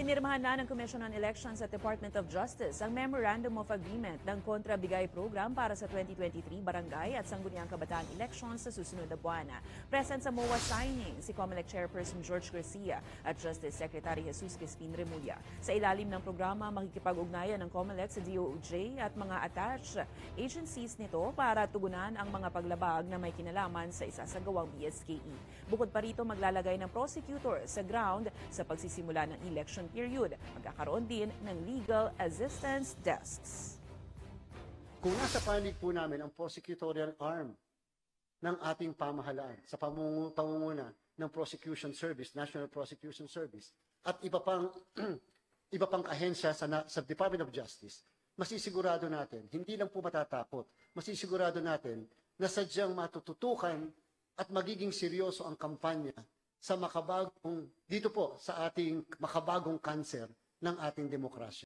Pinirmahan na ng Commission on Elections at Department of Justice ang Memorandum of Agreement ng Kontra-Bigay Program para sa 2023 Barangay at Sangguniang Kabataan Elections sa susunod na buwan. Present sa MOA signing si COMELEC Chairperson George Garcia at Justice Secretary Jesus Crispin Remulla. Sa ilalim ng programa, makikipag-ugnayan ng COMELEC sa DOJ at mga attached agencies nito para tugunan ang mga paglabag na may kinalaman sa isasagawang BSKE. Bukod pa rito, maglalagay ng prosecutor sa ground sa pagsisimula ng election period. Magkakaroon din ng legal assistance desks. Kung nasa panig po namin ang prosecutorial arm ng ating pamahalaan sa pamumuna ng Prosecution Service, National Prosecution Service, at iba pang ahensya sa Department of Justice, masisigurado natin, hindi lang po matatakot, masisigurado natin na sadyang matututukan at magiging seryoso ang kampanya sa makabagong, dito po sa ating makabagong kanser ng ating demokrasya.